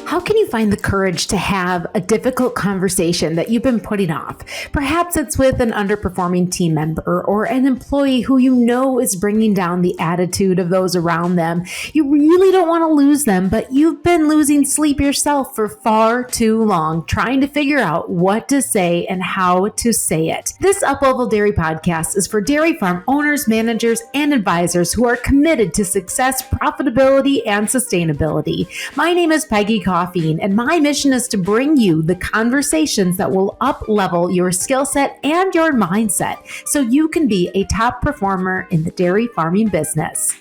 How can you find the courage to have a difficult conversation that you've been putting off? Perhaps it's with an underperforming team member or an employee who you know is bringing down the attitude of those around them. You really don't want to lose them, but you've been losing sleep yourself for far too long, trying to figure out what to say and how to say it. This Uplevel Dairy podcast is for dairy farm owners, managers, and advisors who are committed to success, profitability, and sustainability. My name is PEGGY, and my mission is to bring you the conversations that will up-level your skill set and your mindset so you can be a top performer in the dairy farming business.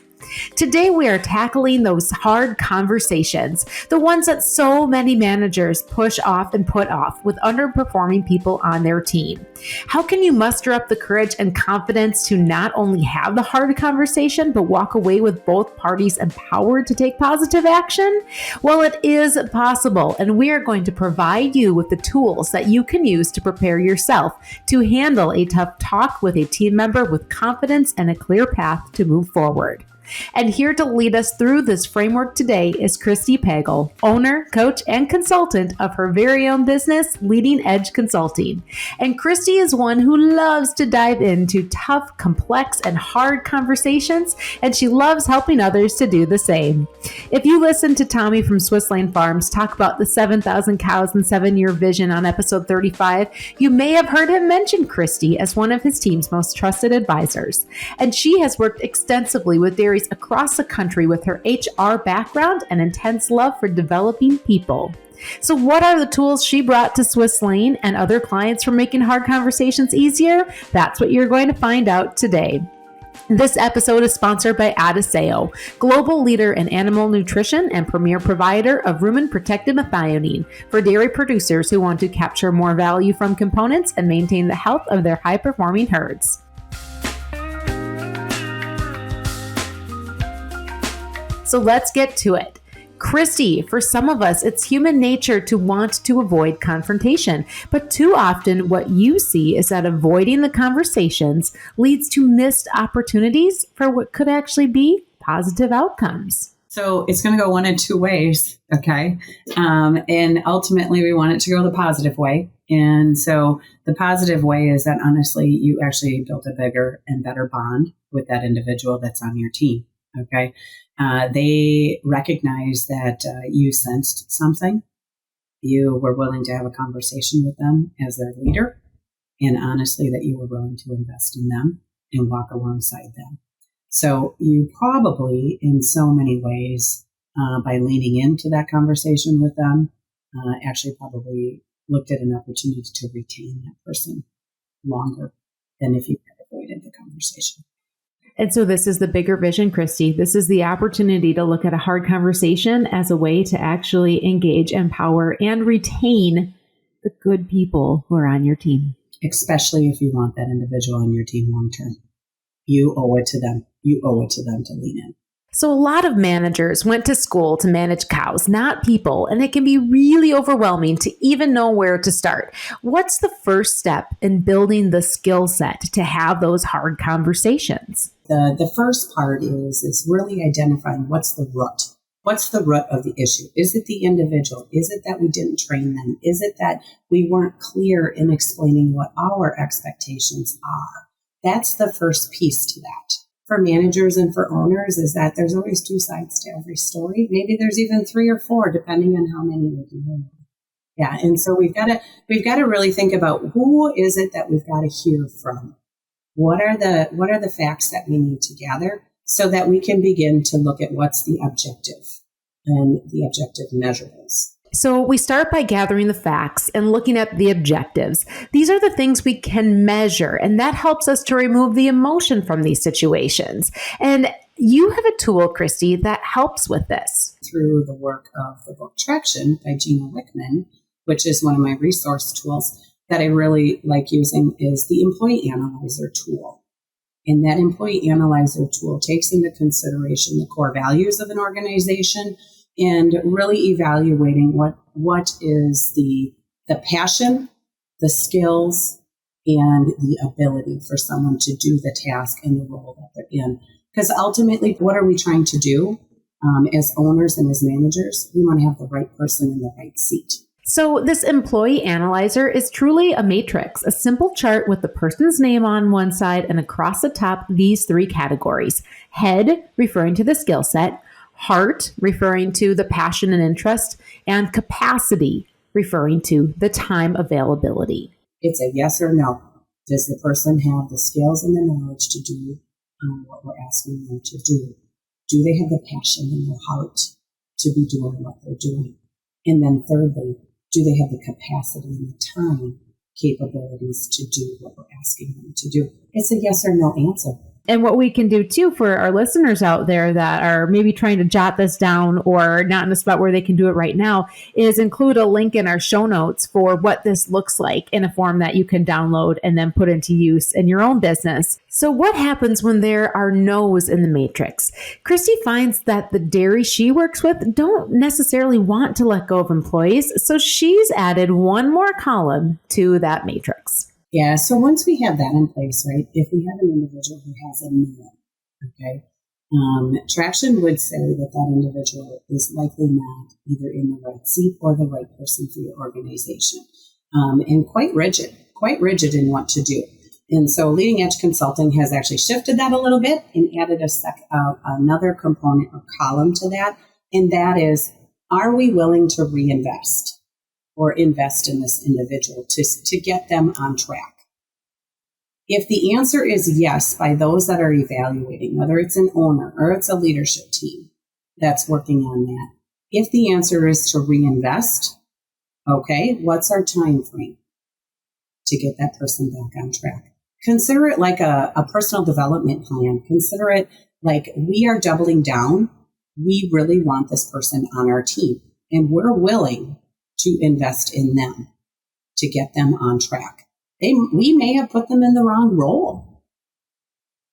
Today, we are tackling those hard conversations, the ones that so many managers push off and put off with underperforming people on their team. How can you muster up the courage and confidence to not only have the hard conversation, but walk away with both parties empowered to take positive action? Well, it is possible, and we are going to provide you with the tools that you can use to prepare yourself to handle a tough talk with a team member with confidence and a clear path to move forward. And here to lead us through this framework today is Kristy Pagel, owner, coach, and consultant of her very own business, Leading Edge Consulting. And Kristy is one who loves to dive into tough, complex, and hard conversations, and she loves helping others to do the same. If you listen to Tommy from Swiss Lane Farms talk about the 7,000 cows and 7-year vision on episode 35, you may have heard him mention Kristy as one of his team's most trusted advisors. And she has worked extensively with dairy across the country with her HR background and intense love for developing people. So what are the tools she brought to Swiss Lane and other clients for making hard conversations easier? That's what you're going to find out today. This episode is sponsored by Adiseo, global leader in animal nutrition and premier provider of rumen-protected methionine for dairy producers who want to capture more value from components and maintain the health of their high-performing herds. So let's get to it. Kristy, for some of us, it's human nature to want to avoid confrontation, but too often what you see is that avoiding the conversations leads to missed opportunities for what could actually be positive outcomes. So it's going to go one of two ways, okay? And ultimately, we want it to go the positive way. And so the positive way is that, honestly, you actually built a bigger and better bond with that individual that's on your team, okay? They recognize that you sensed something. You were willing to have a conversation with them as their leader, and honestly, that you were willing to invest in them and walk alongside them. So you probably, in so many ways, by leaning into that conversation with them, actually probably looked at an opportunity to retain that person longer than if you had avoided the conversation. And so this is the bigger vision, Kristy. This is the opportunity to look at a hard conversation as a way to actually engage, empower, and retain the good people who are on your team. Especially if you want that individual on your team long term. You owe it to them. You owe it to them to lean in. So a lot of managers went to school to manage cows, not people, and it can be really overwhelming to even know where to start. What's the first step in building the skill set to have those hard conversations? The first part is really identifying what's the root. What's the root of the issue? Is it the individual? Is it that we didn't train them? Is it that we weren't clear in explaining what our expectations are? That's the first piece to that. For managers and for owners is that there's always two sides to every story. Maybe there's even 3 or 4, depending on how many you're dealing with. Yeah, and so we've got to really think about who is it that we've got to hear from. What are the facts that we need to gather so that we can begin to look at what's the objective and the objective measurables. So we start by gathering the facts and looking at the objectives. These are the things we can measure, and that helps us to remove the emotion from these situations. And you have a tool, Kristy, that helps with this. Through the work of the book Traction by Gina Wickman, which is one of my resource tools that I really like using, is the Employee Analyzer tool. And that Employee Analyzer tool takes into consideration the core values of an organization and really evaluating what is the passion, the skills, and the ability for someone to do the task and the role that they're in. Because ultimately, what are we trying to do? As owners and as managers, we want to have the right person in the right seat. So this employee analyzer is truly a matrix, a simple chart with the person's name on one side and across the top, these three categories. Head, referring to the skill set, heart, referring to the passion and interest, and capacity, referring to the time availability. It's a yes or no. Does the person have the skills and the knowledge to do what we're asking them to do? Do they have the passion and the heart to be doing what they're doing? And then thirdly, do they have the capacity and the time capabilities to do what we're asking them to do? It's a yes or no answer. And what we can do too for our listeners out there that are maybe trying to jot this down or not in a spot where they can do it right now is include a link in our show notes for what this looks like in a form that you can download and then put into use in your own business. So what happens when there are no's in the matrix? Kristy finds that the dairy she works with don't necessarily want to let go of employees, so she's added one more column to that matrix. Yeah, so once we have that in place, right, if we have an individual who has a no, okay, Traction would say that that individual is likely not either in the right seat or the right person for your organization, and quite rigid in what to do. And so Leading Edge Consulting has actually shifted that a little bit and added another component or column to that, and that is, are we willing to reinvest or invest in this individual to get them on track? If the answer is yes by those that are evaluating, whether it's an owner or it's a leadership team that's working on that, if the answer is to reinvest, okay, what's our time frame to get that person back on track? Consider it like a personal development plan. Consider it like we are doubling down. We really want this person on our team, and we're willing to invest in them to get them on track. We may have put them in the wrong role.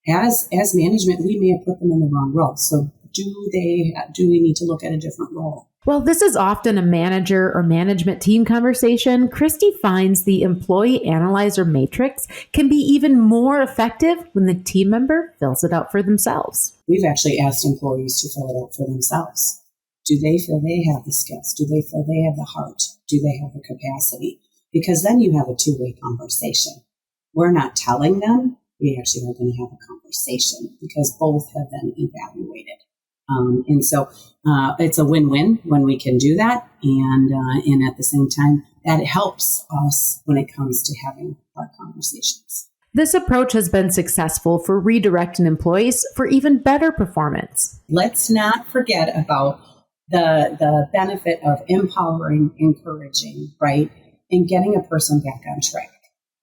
As management, we may have put them in the wrong role. So do we need to look at a different role? Well, this is often a manager or management team conversation. Kristy finds the employee analyzer matrix can be even more effective when the team member fills it out for themselves. We've actually asked employees to fill it out for themselves. Do they feel they have the skills? Do they feel they have the heart? Do they have the capacity? Because then you have a two-way conversation. We're not telling them. We actually are going to have a conversation because both have been evaluated. And so it's a win-win when we can do that. And at the same time, that helps us when it comes to having our conversations. This approach has been successful for redirecting employees for even better performance. Let's not forget about the benefit of empowering, encouraging, right? And getting a person back on track.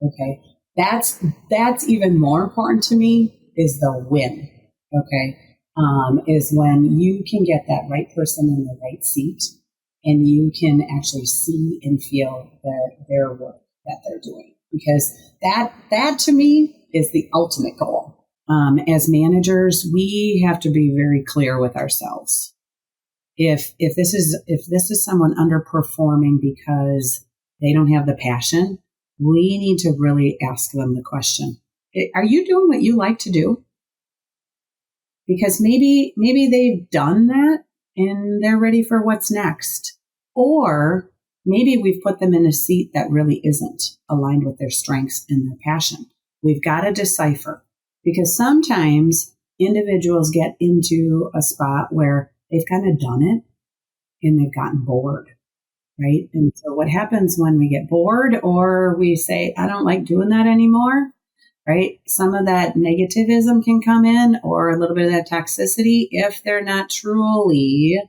Okay. That's even more important to me is the win. Okay. Is when you can get that right person in the right seat and you can actually see and feel their work that they're doing. Because that to me is the ultimate goal. As managers, we have to be very clear with ourselves. If this is someone underperforming because they don't have the passion, we need to really ask them the question, are you doing what you like to do? Because maybe they've done that and they're ready for what's next. Or maybe we've put them in a seat that really isn't aligned with their strengths and their passion. We've got to decipher, because sometimes individuals get into a spot where they've kind of done it and they've gotten bored. Right. And so what happens when we get bored or we say, I don't like doing that anymore, right? Some of that negativism can come in, or a little bit of that toxicity if they're not truly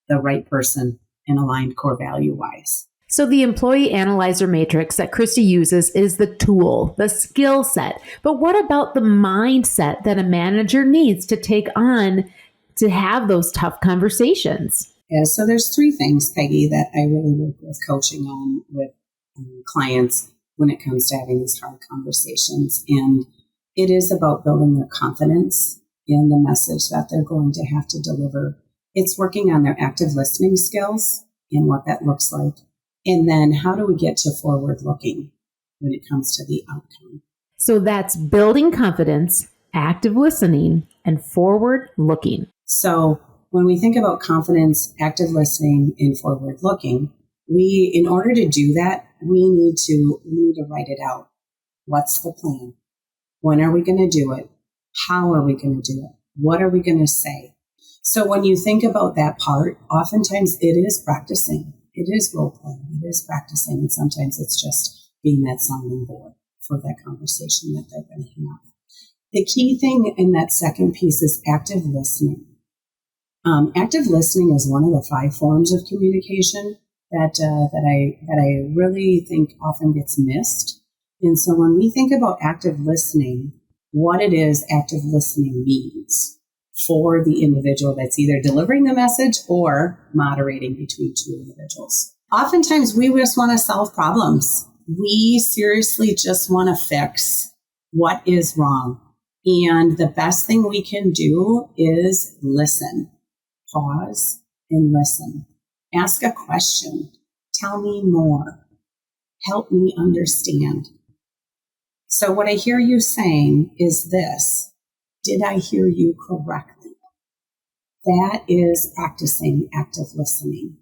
the right person and aligned core value wise. So the employee analyzer matrix that Kristy uses is the tool, the skill set. But what about the mindset that a manager needs to take on to have those tough conversations? Yeah, so there's three things, Peggy, that I really work with coaching on with clients when it comes to having these hard conversations. And it is about building their confidence in the message that they're going to have to deliver. It's working on their active listening skills and what that looks like. And then how do we get to forward looking when it comes to the outcome? So that's building confidence, active listening, and forward looking. So when we think about confidence, active listening, and forward looking, in order to do that, we need to write it out. What's the plan? When are we going to do it? How are we going to do it? What are we going to say? So when you think about that part, oftentimes it is practicing. It is role playing. It is practicing. And sometimes it's just being that sounding board for that conversation that they're going to have. The key thing in that second piece is active listening. Active listening is one of the 5 forms of communication that I really think often gets missed. And so when we think about active listening, what it is active listening means for the individual that's either delivering the message or moderating between 2 individuals. Oftentimes we just want to solve problems. We seriously just want to fix what is wrong. And the best thing we can do is listen. Pause and listen. Ask a question. Tell me more. Help me understand. So what I hear you saying is this. Did I hear you correctly? That is practicing active listening.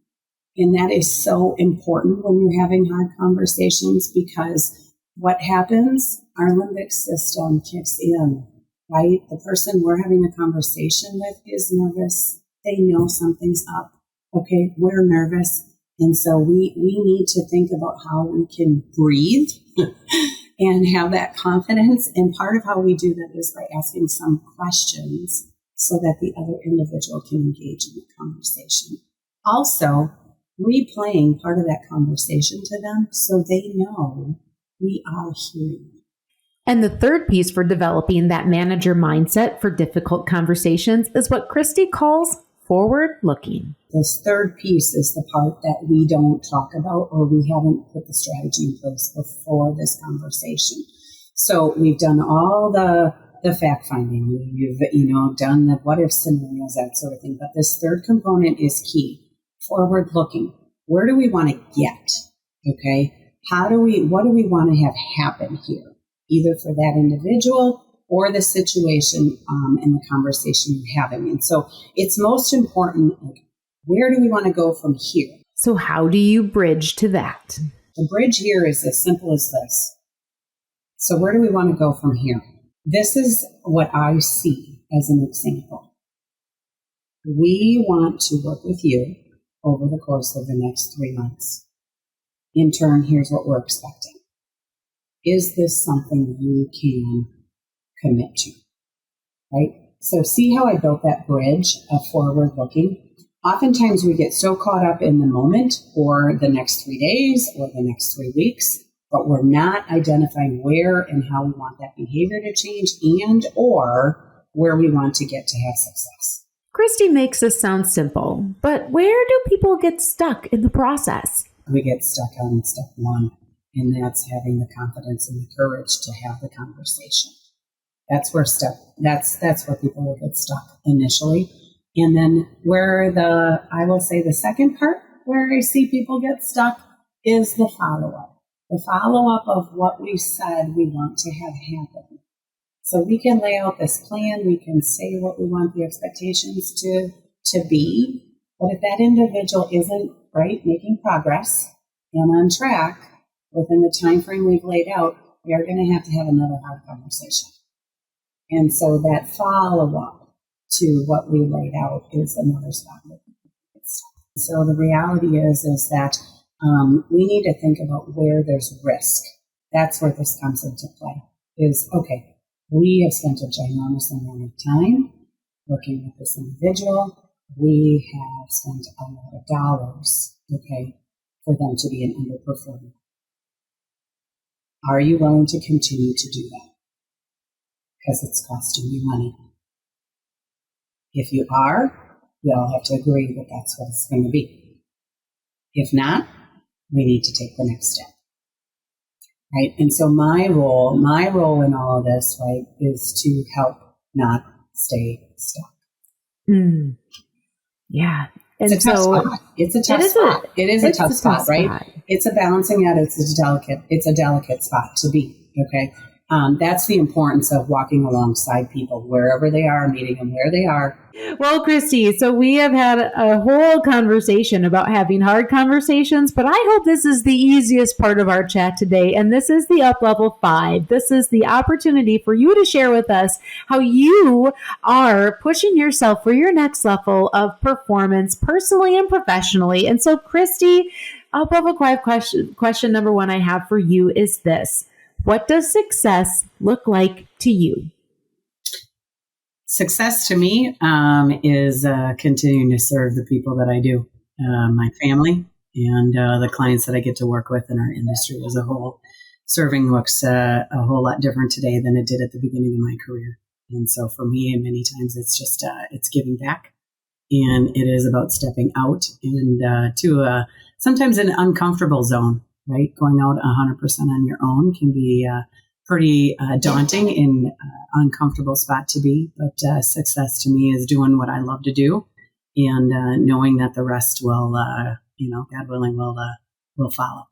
And that is so important when you're having hard conversations, because what happens, our limbic system kicks in, right? The person we're having a conversation with is nervous. They know something's up. Okay, we're nervous. And so we need to think about how we can breathe and have that confidence. And part of how we do that is by asking some questions so that the other individual can engage in the conversation. Also, replaying part of that conversation to them so they know we are hearing. And the third piece for developing that manager mindset for difficult conversations is what Kristy calls forward looking. This third piece is the part that we don't talk about, or we haven't put the strategy in place before this conversation. So we've done all the fact finding. You've done the what if scenarios, that sort of thing. But this third component is key. Forward looking. Where do we want to get? Okay. What do we want to have happen here? Either for that individual or the situation and the conversation you're having. And so it's most important, like, where do we want to go from here? So how do you bridge to that? The bridge here is as simple as this. So where do we want to go from here? This is what I see as an example. We want to work with you over the course of the next 3 months. In turn, here's what we're expecting. Is this something you can commit to? Right? So see how I built that bridge of forward looking? Oftentimes we get so caught up in the moment or the next 3 days or the next 3 weeks, but we're not identifying where and how we want that behavior to change and or where we want to get to have success. Kristy makes this sound simple, but where do people get stuck in the process? We get stuck on step 1, and that's having the confidence and the courage to have the conversation. That's where people will get stuck initially. And then I will say the second part where I see people get stuck is the follow-up. The follow-up of what we said we want to have happen. So we can lay out this plan, we can say what we want the expectations to be, but if that individual isn't making progress and on track within the time frame we've laid out, we are going to have another hard conversation. And so that follow-up to what we laid out is another spot. So the reality is that we need to think about where there's risk. That's where this comes into play. Okay, we have spent a ginormous amount of time working with this individual. We have spent a lot of dollars, for them to be an underperformer. Are you willing to continue to do that? Because it's costing you money. If you are, we all have to agree that that's what it's going to be. If not, we need to take the next step. Right? And so my role in all of this, is to help not stay stuck. Mm. Yeah. And it's a tough spot. It's a tough spot. It is a tough spot, right? It's a balancing act. It's a delicate spot to be. Okay. That's the importance of walking alongside people wherever they are, meeting them where they are. Well, Kristy, so we have had a whole conversation about having hard conversations, but I hope this is the easiest part of our chat today. And this is the Up Level 5. This is the opportunity for you to share with us how you are pushing yourself for your next level of performance, personally and professionally. And so, Kristy, Up Level 5 question number 1 I have for you is this. What does success look like to you? Success to me is continuing to serve the people that I do, my family, and the clients that I get to work with in our industry as a whole. Serving looks a whole lot different today than it did at the beginning of my career. And so for me, many times it's just, it's giving back. And it is about stepping out and to sometimes an uncomfortable zone, right? Going out 100% on your own can be pretty daunting and uncomfortable spot to be. But success to me is doing what I love to do and knowing that the rest will, God willing, will follow.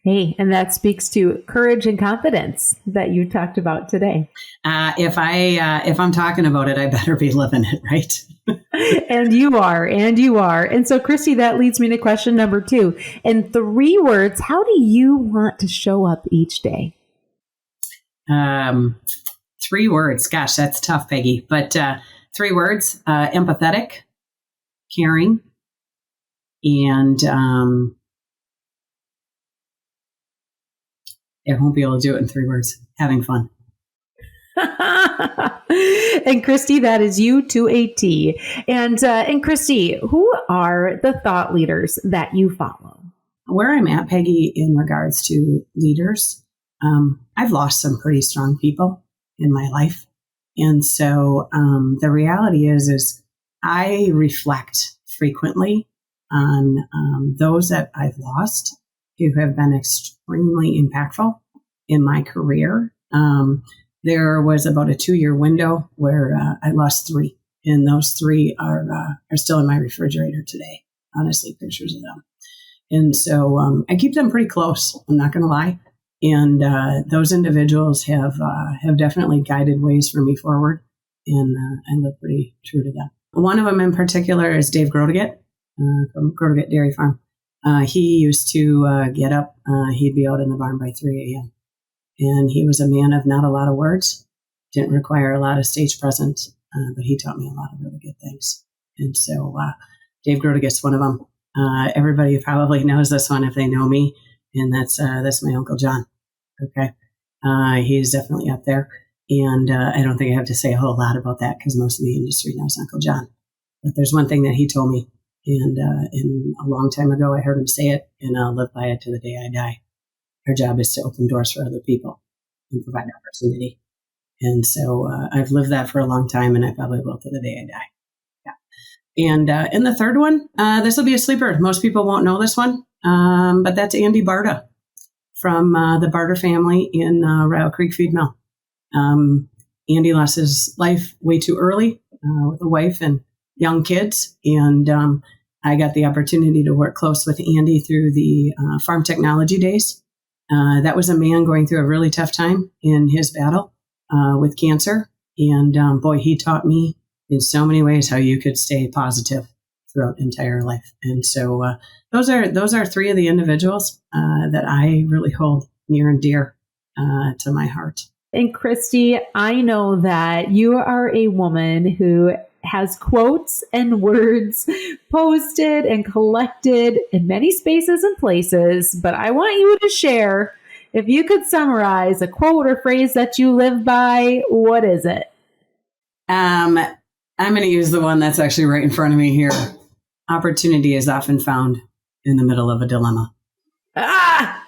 Hey, and that speaks to courage and confidence that you talked about today. If I'm talking about it, I better be living it, right? And you are. And so, Kristy, that leads me to question number 2. In 3 words, how do you want to show up each day? 3 words. Gosh, that's tough, Peggy. But 3 words: empathetic, caring, and I won't be able to do it in 3 words. Having fun. And Kristy, that is you to a T. And Kristy, who are the thought leaders that you follow? Where I'm at, Peggy, in regards to leaders, I've lost some pretty strong people in my life. And so the reality is I reflect frequently on those that I've lost who have been extremely impactful in my career. There was about a 2-year window where I lost 3, and those 3 are still in my refrigerator today. Honestly, pictures of them. And so I keep them pretty close. I'm not going to lie. And those individuals have definitely guided ways for me forward, and I live pretty true to that. One of them in particular is Dave Groteget from Groteget Dairy Farm. He used to get up. He'd be out in the barn by 3 a.m. And he was a man of not a lot of words, didn't require a lot of stage presence, but he taught me a lot of really good things. And so Dave Groteget's one of them. Everybody probably knows this one if they know me, and that's my Uncle John. Okay. He's definitely up there. And I don't think I have to say a whole lot about that because most of the industry knows Uncle John. But there's one thing that he told me, and a long time ago I heard him say it, and I'll live by it to the day I die. Our job is to open doors for other people and provide opportunity. And so I've lived that for a long time, and I probably will to the day I die. Yeah. And in the third one, this will be a sleeper. Most people won't know this one, but that's Andy Barta from the Barta family in Rattle Creek Feed Mill. Andy lost his life way too early with a wife and young kids, and I got the opportunity to work close with Andy through the farm technology days. That was a man going through a really tough time in his battle with cancer. And boy, he taught me in so many ways how you could stay positive throughout entire life. And so those are 3 of the individuals that I really hold near and dear to my heart. And Kristy, I know that you are a woman who has quotes and words posted and collected in many spaces and places, but I want you to share, if you could summarize a quote or phrase that you live by, what is it? I'm going to use the one that's actually right in front of me here. Opportunity is often found in the middle of a dilemma.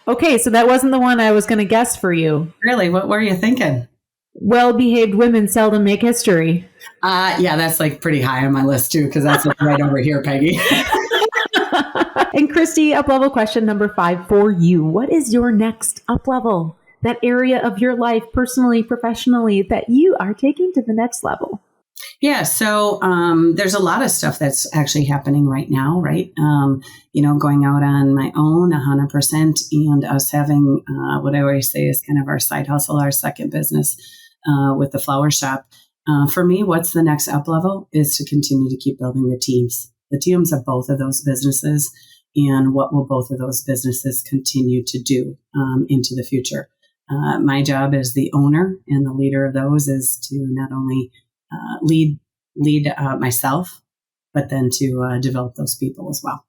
Okay, so that wasn't the one I was going to guess for you. Really? What were you thinking? Well-behaved women seldom make history. Yeah, that's like pretty high on my list too, because that's right over here, Peggy. And Kristy, up level question number 5 for you. What is your next up level? That area of your life, personally, professionally, that you are taking to the next level? Yeah, so there's a lot of stuff that's actually happening right now, right? Going out on my own 100% and us having what I always say is kind of our side hustle, our second business with the flower shop. For me, what's the next up level is to continue to keep building the teams of both of those businesses, and what will both of those businesses continue to do into the future. My job as the owner and the leader of those is to not only lead myself, but then to develop those people as well.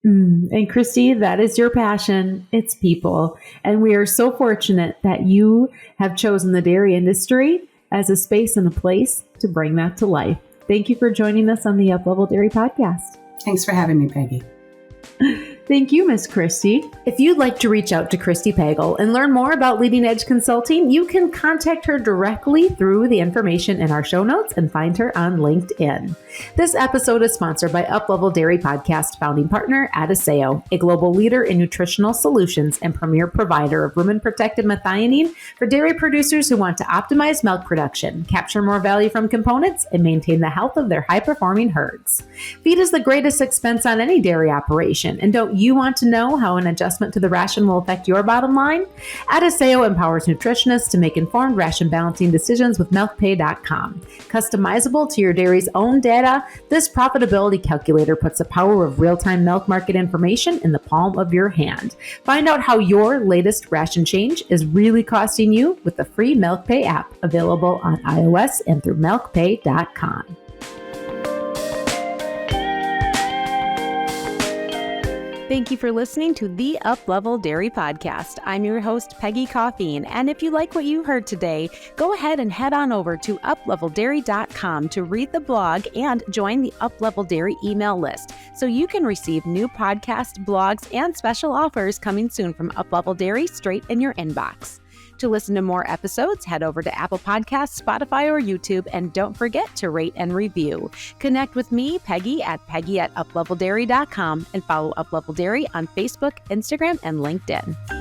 And Kristy, that is your passion. It's people. And we are so fortunate that you have chosen the dairy industry as a space and a place to bring that to life. Thank you for joining us on the Uplevel Dairy Podcast. Thanks for having me, Peggy. Thank you, Miss Kristy. If you'd like to reach out to Kristy Pagel and learn more about Leading Edge Consulting, you can contact her directly through the information in our show notes and find her on LinkedIn. This episode is sponsored by Uplevel Dairy Podcast founding partner Adiseo, a global leader in nutritional solutions and premier provider of rumen-protected methionine for dairy producers who want to optimize milk production, capture more value from components, and maintain the health of their high-performing herds. Feed is the greatest expense on any dairy operation, and don't you want to know how an adjustment to the ration will affect your bottom line? Adiseo empowers nutritionists to make informed ration balancing decisions with MilkPay.com. Customizable to your dairy's own data, this profitability calculator puts the power of real-time milk market information in the palm of your hand. Find out how your latest ration change is really costing you with the free MilkPay app available on iOS and through MilkPay.com. Thank you for listening to the Uplevel Dairy Podcast. I'm your host, Peggy Coffeen, and if you like what you heard today, go ahead and head on over to upleveldairy.com to read the blog and join the Uplevel Dairy email list so you can receive new podcasts, blogs, and special offers coming soon from Uplevel Dairy straight in your inbox. To listen to more episodes, head over to Apple Podcasts, Spotify, or YouTube, and don't forget to rate and review. Connect with me, Peggy, at peggy@upleveldairy.com, and follow Uplevel Dairy on Facebook, Instagram, and LinkedIn.